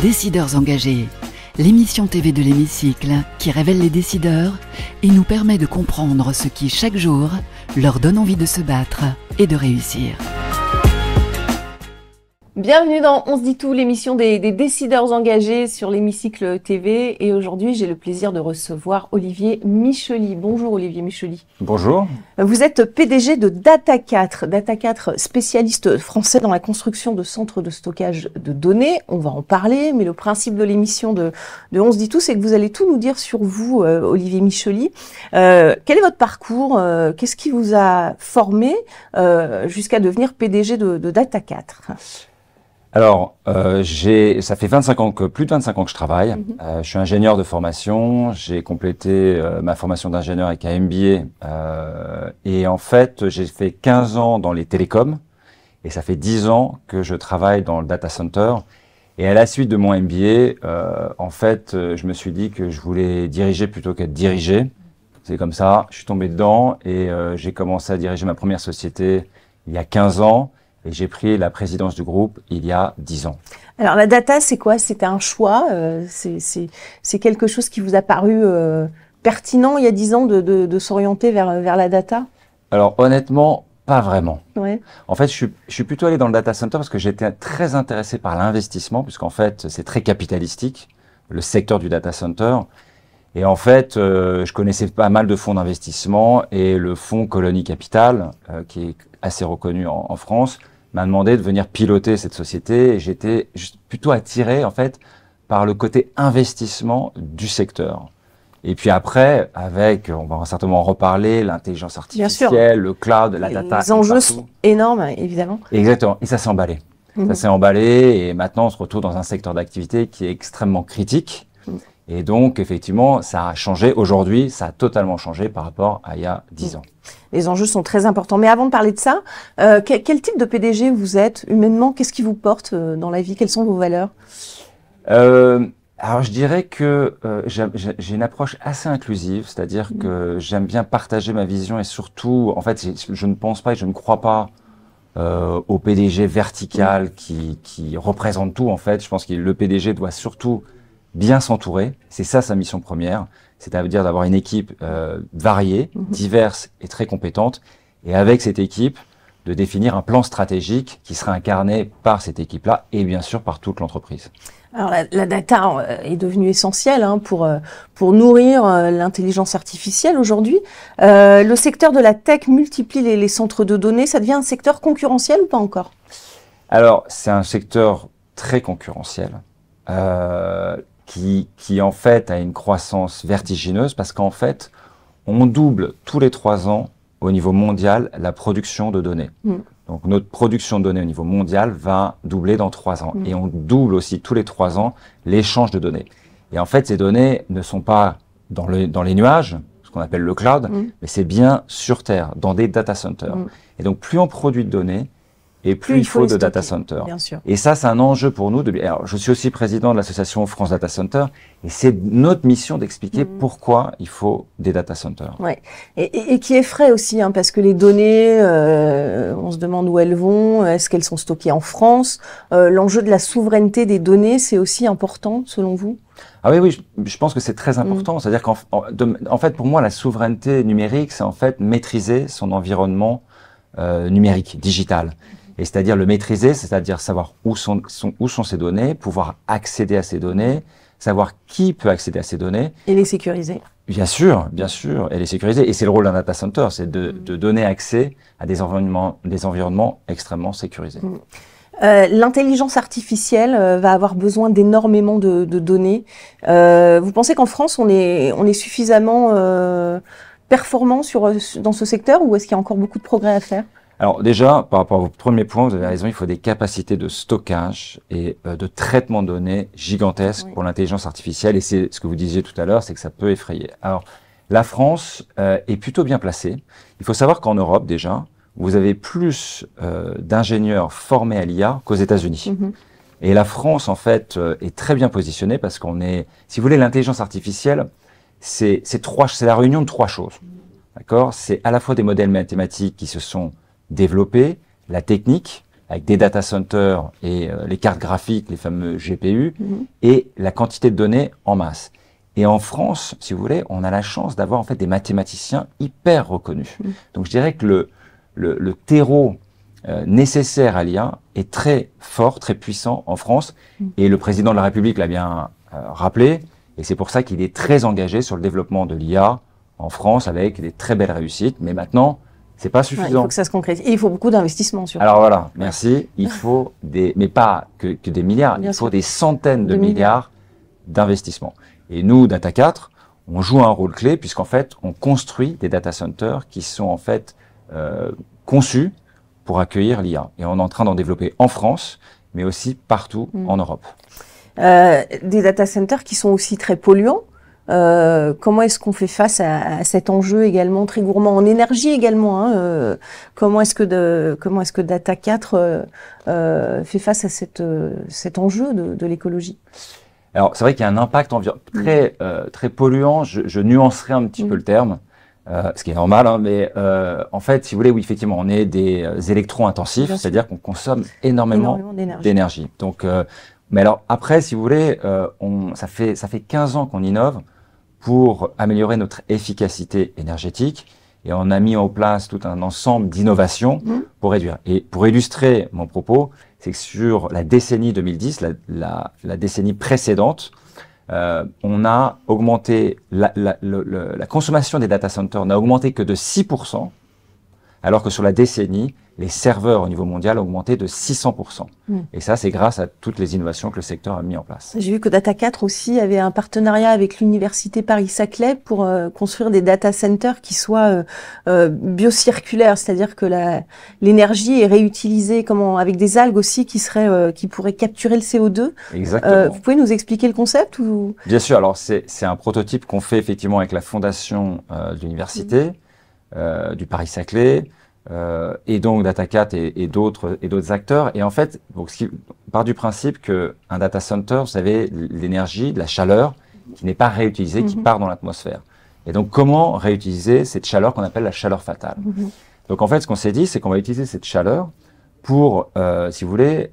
Décideurs engagés, l'émission TV de l'Hémicycle qui révèle les décideurs et nous permet de comprendre ce qui, chaque jour, leur donne envie de se battre et de réussir. Bienvenue dans On se dit tout, l'émission des décideurs engagés sur l'Hémicycle TV. Et aujourd'hui, j'ai le plaisir de recevoir Olivier Micheli. Bonjour Olivier Micheli. Bonjour. Vous êtes PDG de Data4. Data4, spécialiste français dans la construction de centres de stockage de données. On va en parler, mais le principe de l'émission de On se dit tout, c'est que vous allez tout nous dire sur vous, Olivier Micheli. Quel est votre parcours? Qu'est-ce qui vous a formé jusqu'à devenir PDG de Data4? Alors, ça fait plus de 25 ans que je travaille. Je suis ingénieur de formation. J'ai complété ma formation d'ingénieur avec un MBA. Et en fait, j'ai fait 15 ans dans les télécoms. Et ça fait 10 ans que je travaille dans le data center. Et à la suite de mon MBA, en fait, je me suis dit que je voulais diriger plutôt qu'être dirigé. C'est comme ça, je suis tombé dedans et j'ai commencé à diriger ma première société il y a 15 ans. Et j'ai pris la présidence du groupe il y a 10 ans. Alors la data, c'est quoi? C'était un choix? C'est quelque chose qui vous a paru pertinent il y a 10 ans de s'orienter vers la data? Alors honnêtement, pas vraiment. Ouais. En fait, je suis plutôt allé dans le data center parce que j'étais très intéressé par l'investissement, puisqu'en fait, c'est très capitalistique, le secteur du data center. Et en fait, je connaissais pas mal de fonds d'investissement et le fonds Colonie Capital, qui est assez reconnu en France, m'a demandé de venir piloter cette société et j'étais plutôt attiré en fait par le côté investissement du secteur. Et puis après, on va certainement en reparler, l'intelligence artificielle, le cloud, la data. Les enjeux sont énormes, évidemment. Exactement. Et ça s'est emballé. Ça s'est emballé et maintenant on se retrouve dans un secteur d'activité qui est extrêmement critique. Et donc, effectivement, ça a changé. Aujourd'hui, ça a totalement changé par rapport à il y a 10 ans. Les enjeux sont très importants. Mais avant de parler de ça, quel type de PDG vous êtes humainement? Qu'est-ce qui vous porte dans la vie? Quelles sont vos valeurs? Alors, je dirais que j'ai une approche assez inclusive, c'est-à-dire que j'aime bien partager ma vision et surtout, en fait, je ne pense pas et je ne crois pas au PDG vertical qui représente tout, en fait. Je pense que le PDG doit surtout bien s'entourer, c'est ça sa mission première, c'est-à-dire d'avoir une équipe variée, diverse et très compétente, et avec cette équipe, de définir un plan stratégique qui sera incarné par cette équipe-là et bien sûr par toute l'entreprise. Alors la data est devenue essentielle pour nourrir l'intelligence artificielle aujourd'hui. Le secteur de la tech multiplie les centres de données, ça devient un secteur concurrentiel ou pas encore? Alors c'est un secteur très concurrentiel. Qui en fait a une croissance vertigineuse parce qu'en fait, on double tous les 3 ans au niveau mondial la production de données. Donc notre production de données au niveau mondial va doubler dans 3 ans. Et on double aussi tous les 3 ans l'échange de données. Et en fait, ces données ne sont pas dans les nuages, ce qu'on appelle le cloud, mais c'est bien sur Terre, dans des data centers. Et donc plus on produit de données, et plus il faut de data center. Et ça, c'est un enjeu pour nous. Alors, je suis aussi président de l'association France Data Center, et c'est notre mission d'expliquer pourquoi il faut des data centers. Ouais. Et qui effraie aussi, parce que les données, on se demande où elles vont, est-ce qu'elles sont stockées en France? L'enjeu de la souveraineté des données, c'est aussi important, selon vous? Ah oui, je pense que c'est très important. C'est-à-dire qu'en fait, pour moi, la souveraineté numérique, c'est en fait maîtriser son environnement numérique, digital. Et c'est-à-dire le maîtriser, c'est-à-dire savoir où sont ces données, pouvoir accéder à ces données, savoir qui peut accéder à ces données. Et les sécuriser. Bien sûr, et les sécuriser. Et c'est le rôle d'un data center, c'est de donner accès à des environnements extrêmement sécurisés. L'intelligence artificielle va avoir besoin d'énormément de données. Vous pensez qu'en France, on est suffisamment performant dans ce secteur ou est-ce qu'il y a encore beaucoup de progrès à faire? Alors déjà, par rapport à vos premiers points, vous avez raison, il faut des capacités de stockage et de traitement de données gigantesques pour l'intelligence artificielle. Et c'est ce que vous disiez tout à l'heure, c'est que ça peut effrayer. Alors, la France est plutôt bien placée. Il faut savoir qu'en Europe, déjà, vous avez plus d'ingénieurs formés à l'IA qu'aux États-Unis. Et la France, en fait, est très bien positionnée parce qu'on est, si vous voulez, l'intelligence artificielle, c'est la réunion de 3 choses. D'accord? C'est à la fois des modèles mathématiques qui se sont développer, la technique, avec des data centers et les cartes graphiques, les fameux GPU, et la quantité de données en masse. Et en France, si vous voulez, on a la chance d'avoir en fait des mathématiciens hyper reconnus. Donc je dirais que le terreau nécessaire à l'IA est très fort, très puissant en France. Et le président de la République l'a bien rappelé. Et c'est pour ça qu'il est très engagé sur le développement de l'IA en France avec des très belles réussites. Mais maintenant, c'est pas suffisant. Ouais, il faut que ça se concrétise. Et il faut beaucoup d'investissements surtout. Alors voilà, merci. Il faut mais pas que des milliards, il faut des centaines de milliards d'investissements. Et nous, Data 4, on joue un rôle clé puisqu'en fait, on construit des data centers qui sont en fait conçus pour accueillir l'IA. Et on est en train d'en développer en France, mais aussi partout en Europe. Des data centers qui sont aussi très polluants. Comment est-ce qu'on fait face à cet enjeu également très gourmand en énergie également, hein, comment est-ce que Data 4 fait face à cet enjeu de l'écologie? Alors c'est vrai qu'il y a un impact très très polluant. Je nuancerai un petit peu le terme, ce qui est normal, hein, mais en fait, si vous voulez, oui, effectivement, on est des électrons intensifs, c'est-à-dire qu'on consomme énormément d'énergie. Donc mais alors après, si vous voulez, ça fait 15 ans qu'on innove pour améliorer notre efficacité énergétique et on a mis en place tout un ensemble d'innovations pour réduire. Et pour illustrer mon propos, c'est que sur la décennie 2010, la décennie précédente, on a augmenté la consommation des data centers n'a augmenté que de 6%, alors que sur la décennie, les serveurs au niveau mondial ont augmenté de 600%. Et ça, c'est grâce à toutes les innovations que le secteur a mis en place. J'ai vu que Data 4 aussi avait un partenariat avec l'université Paris-Saclay pour construire des data centers qui soient biocirculaires, c'est-à-dire que l'énergie est réutilisée avec des algues aussi qui pourraient capturer le CO2. Exactement. Vous pouvez nous expliquer le concept ou... Bien sûr. Alors, c'est un prototype qu'on fait effectivement avec la fondation de l'université du Paris-Saclay. Et donc Data 4 et d'autres acteurs. Et en fait, on part du principe qu'un data center, vous savez, l'énergie, de la chaleur qui n'est pas réutilisée, qui part dans l'atmosphère. Et donc, comment réutiliser cette chaleur qu'on appelle la chaleur fatale? Donc, en fait, ce qu'on s'est dit, c'est qu'on va utiliser cette chaleur pour, si vous voulez,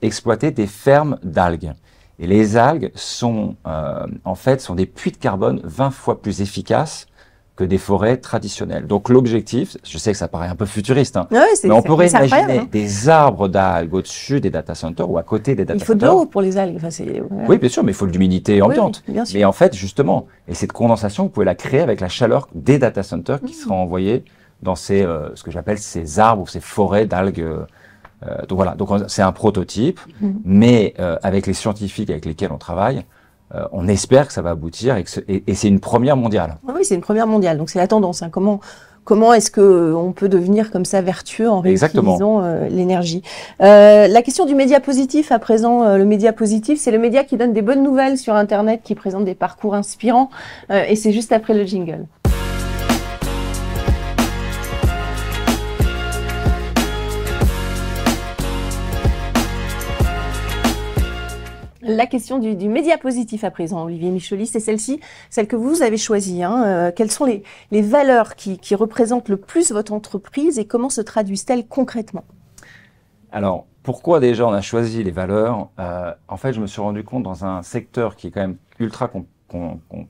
exploiter des fermes d'algues. Et les algues sont des puits de carbone 20 fois plus efficaces que des forêts traditionnelles. Donc l'objectif, je sais que ça paraît un peu futuriste, hein, mais on pourrait imaginer des arbres d'algues au-dessus des data centers ou à côté des data centers. Il faut de l'eau pour les algues. Enfin, oui, bien sûr, mais il faut de l'humidité ambiante. Oui, bien sûr. Mais en fait, justement, et cette condensation, vous pouvez la créer avec la chaleur des data centers qui sera envoyée dans ce que j'appelle ces arbres ou ces forêts d'algues. Donc voilà, donc c'est un prototype, mais avec les scientifiques avec lesquels on travaille, on espère que ça va aboutir et c'est une première mondiale. Oui, c'est une première mondiale, donc c'est la tendance. Hein. Comment est-ce qu'on peut devenir comme ça vertueux en réutilisant l'énergie? La question du média positif à présent, le média positif, c'est le média qui donne des bonnes nouvelles sur Internet, qui présente des parcours inspirants, et c'est juste après le jingle. La question du média positif à présent, Olivier Michelis, c'est celle que vous avez choisie. Hein. Quelles sont les valeurs qui représentent le plus votre entreprise et comment se traduisent-elles concrètement? Alors, pourquoi déjà on a choisi les valeurs? En fait, je me suis rendu compte dans un secteur qui est quand même ultra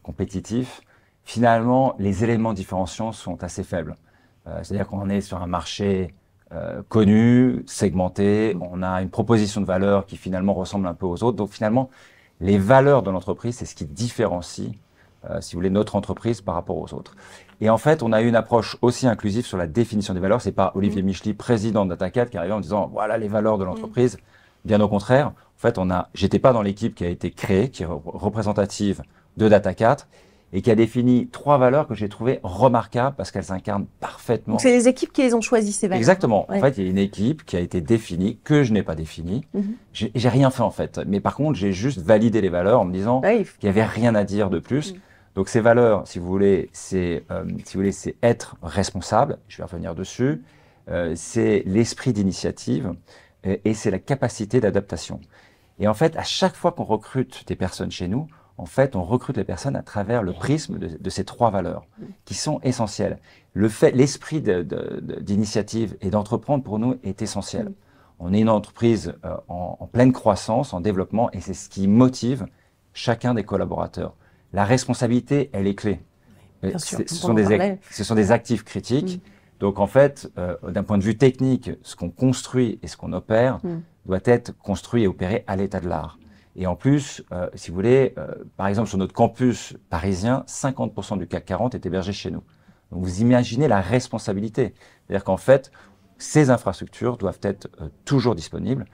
compétitif, finalement, les éléments différenciants sont assez faibles. C'est-à-dire qu'on est sur un marché connu, segmenté, on a une proposition de valeur qui finalement ressemble un peu aux autres. Donc finalement, les valeurs de l'entreprise, c'est ce qui différencie, si vous voulez, notre entreprise par rapport aux autres. Et en fait, on a eu une approche aussi inclusive sur la définition des valeurs. C'est pas Olivier Michelis, président de Data 4, qui arrive en disant voilà les valeurs de l'entreprise. Bien au contraire, en fait, j'étais pas dans l'équipe qui a été créée, qui est représentative de Data 4. Et qui a défini 3 valeurs que j'ai trouvées remarquables parce qu'elles incarnent parfaitement. Donc c'est les équipes qui les ont choisies, ces valeurs. Exactement. Ouais. En fait, il y a une équipe qui a été définie, que je n'ai pas définie. J'ai rien fait en fait. Mais par contre, j'ai juste validé les valeurs en me disant qu'il n'y avait rien à dire de plus. Donc ces valeurs, si vous voulez, c'est être responsable. Je vais revenir dessus. C'est l'esprit d'initiative et c'est la capacité d'adaptation. Et en fait, à chaque fois qu'on recrute des personnes chez nous, en fait, on recrute les personnes à travers le prisme de ces 3 valeurs qui sont essentielles. L'esprit d'initiative et d'entreprendre pour nous est essentiel. on est une entreprise en pleine croissance, en développement, et c'est ce qui motive chacun des collaborateurs. La responsabilité, elle est clé. Bien sûr, Ce sont des actifs critiques. Donc en fait, d'un point de vue technique, ce qu'on construit et ce qu'on opère doit être construit et opéré à l'état de l'art. Et en plus, si vous voulez, par exemple sur notre campus parisien, 50% du CAC 40 est hébergé chez nous. Donc vous imaginez la responsabilité. C'est-à-dire qu'en fait, ces infrastructures doivent être toujours disponibles.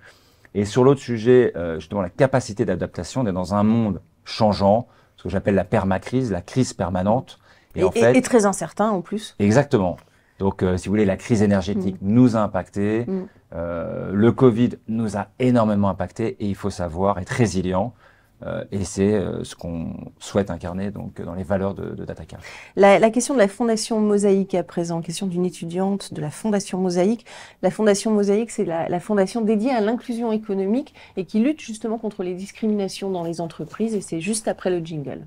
Et sur l'autre sujet, justement la capacité d'adaptation, on est dans un monde changeant, ce que j'appelle la permacrise, la crise permanente. Et très incertain en plus. Exactement. Donc, si vous voulez, la crise énergétique nous a impactés, le Covid nous a énormément impactés et il faut savoir être résilient. Et c'est ce qu'on souhaite incarner donc, dans les valeurs de DataCart. La question de la Fondation Mosaïque à présent, question d'une étudiante de la Fondation Mosaïque. La Fondation Mosaïque, c'est la fondation dédiée à l'inclusion économique et qui lutte justement contre les discriminations dans les entreprises. Et c'est juste après le jingle.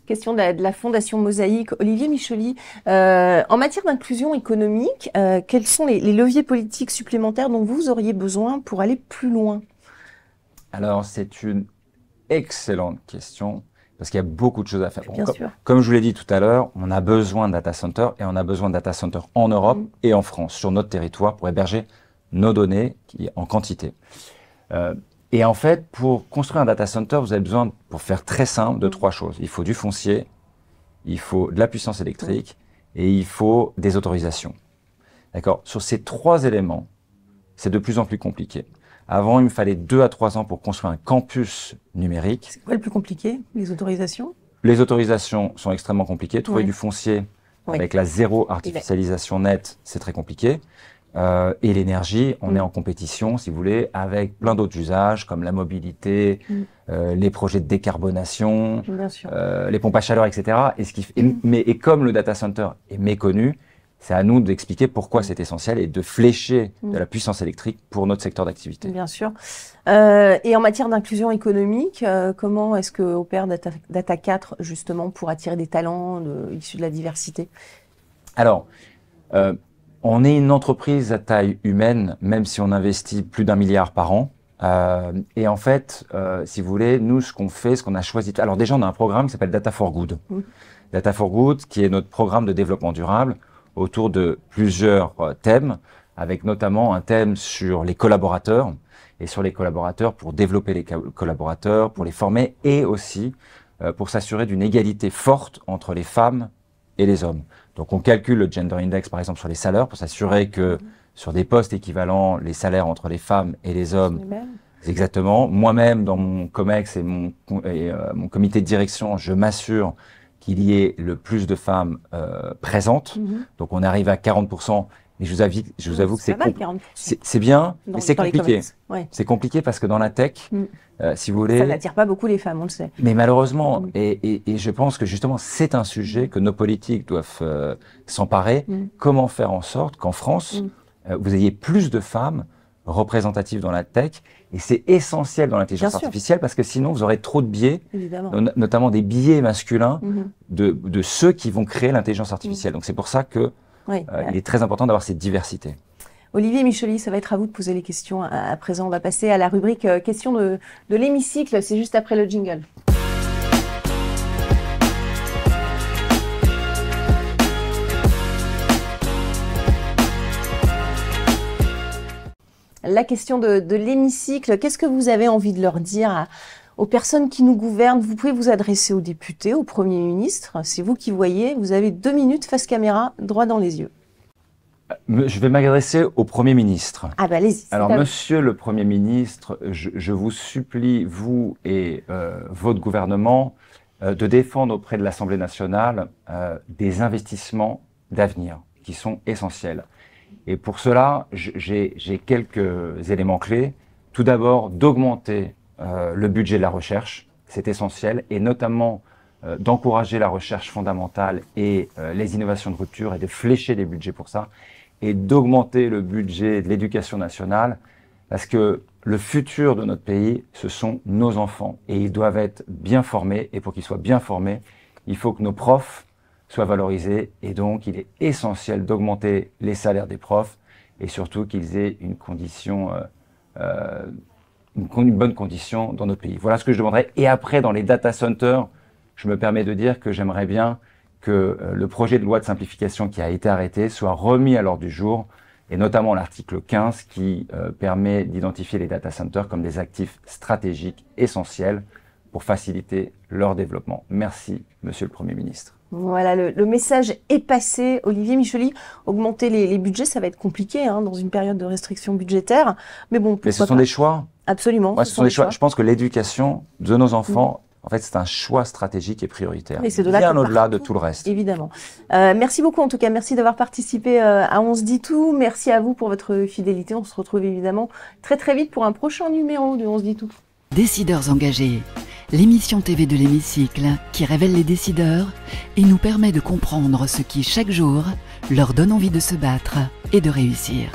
Question de la Fondation Mosaïque. Olivier Micheli, en matière d'inclusion économique, quels sont les leviers politiques supplémentaires dont vous auriez besoin pour aller plus loin? Alors, c'est une excellente question parce qu'il y a beaucoup de choses à faire. Bien sûr. Comme je vous l'ai dit tout à l'heure, on a besoin de data centers et on a besoin de data centers en Europe et en France, sur notre territoire, pour héberger nos données en quantité. Et en fait, pour construire un data center, vous avez besoin, pour faire très simple, de 3 choses. Il faut du foncier, il faut de la puissance électrique et il faut des autorisations. D'accord? Sur ces 3 éléments, c'est de plus en plus compliqué. Avant, il me fallait 2 à 3 ans pour construire un campus numérique. C'est quoi le plus compliqué? Les autorisations? Les autorisations sont extrêmement compliquées. Trouver du foncier avec la zéro artificialisation nette, c'est très compliqué. Et l'énergie, on est en compétition, si vous voulez, avec plein d'autres usages comme la mobilité, les projets de décarbonation, les pompes à chaleur, etc. Et comme le data center est méconnu, c'est à nous d'expliquer pourquoi c'est essentiel et de flécher de la puissance électrique pour notre secteur d'activité. Bien sûr. Et en matière d'inclusion économique, comment est-ce que opère DataCart justement pour attirer des talents issus de la diversité? Alors, on est une entreprise à taille humaine, même si on investit plus d'1 milliard par an. Et en fait, si vous voulez, nous, ce qu'on fait, ce qu'on a choisi... Alors déjà, on a un programme qui s'appelle Data for Good. Data for Good, qui est notre programme de développement durable autour de plusieurs thèmes, avec notamment un thème sur les collaborateurs, et sur les collaborateurs pour développer les collaborateurs, pour les former, et aussi pour s'assurer d'une égalité forte entre les femmes et les hommes. Donc on calcule le gender index par exemple sur les salaires pour s'assurer que sur des postes équivalents, les salaires entre les femmes et les hommes, exactement. Moi-même dans mon COMEX et mon comité de direction, je m'assure qu'il y ait le plus de femmes présentes. Donc on arrive à 40%. Mais je vous avoue que c'est bien, mais c'est compliqué. C'est compliqué parce que dans la tech, si vous voulez... Ça n'attire pas beaucoup les femmes, on le sait. Mais malheureusement, et je pense que justement, c'est un sujet que nos politiques doivent s'emparer. Comment faire en sorte qu'en France, vous ayez plus de femmes représentatives dans la tech? Et c'est essentiel dans l'intelligence artificielle parce que sinon, vous aurez trop de biais, notamment des biais masculins de ceux qui vont créer l'intelligence artificielle. Donc c'est pour ça que il est très important d'avoir cette diversité. Olivier Micheli, ça va être à vous de poser les questions. À présent, on va passer à la rubrique questions de l'hémicycle. C'est juste après le jingle. La question de l'hémicycle, qu'est-ce que vous avez envie de leur dire aux personnes qui nous gouvernent? Vous pouvez vous adresser aux députés, au Premier ministre. C'est vous qui voyez. Vous avez 2 minutes face caméra, droit dans les yeux. Je vais m'adresser au Premier ministre. Ah bah allez-y. Alors, Monsieur le Premier ministre, je vous supplie, vous et votre gouvernement, de défendre auprès de l'Assemblée nationale des investissements d'avenir qui sont essentiels. Et pour cela, j'ai quelques éléments clés. Tout d'abord, d'augmenter le budget de la recherche, c'est essentiel, et notamment d'encourager la recherche fondamentale et les innovations de rupture et de flécher les budgets pour ça, et d'augmenter le budget de l'éducation nationale, parce que le futur de notre pays, ce sont nos enfants et ils doivent être bien formés. Et pour qu'ils soient bien formés, il faut que nos profs soient valorisés et donc il est essentiel d'augmenter les salaires des profs et surtout qu'ils aient une bonne condition dans notre pays. Voilà ce que je demanderais. Et après, dans les data centers, je me permets de dire que j'aimerais bien que le projet de loi de simplification qui a été arrêté soit remis à l'ordre du jour, et notamment l'article 15 qui permet d'identifier les data centers comme des actifs stratégiques essentiels pour faciliter leur développement. Merci, Monsieur le Premier ministre. Voilà, le message est passé. Olivier Micheli, augmenter les budgets, ça va être compliqué dans une période de restriction budgétaire. Mais bon, mais ce sont des choix. Absolument. Ouais, ce sont des choix. Je pense que l'éducation de nos enfants, en fait, c'est un choix stratégique et prioritaire, et bien au-delà de tout le reste. Évidemment. Merci beaucoup en tout cas. Merci d'avoir participé à On se dit tout. Merci à vous pour votre fidélité. On se retrouve évidemment très très vite pour un prochain numéro de On se dit tout. Décideurs engagés, l'émission TV de l'Hémicycle qui révèle les décideurs et nous permet de comprendre ce qui, chaque jour, leur donne envie de se battre et de réussir.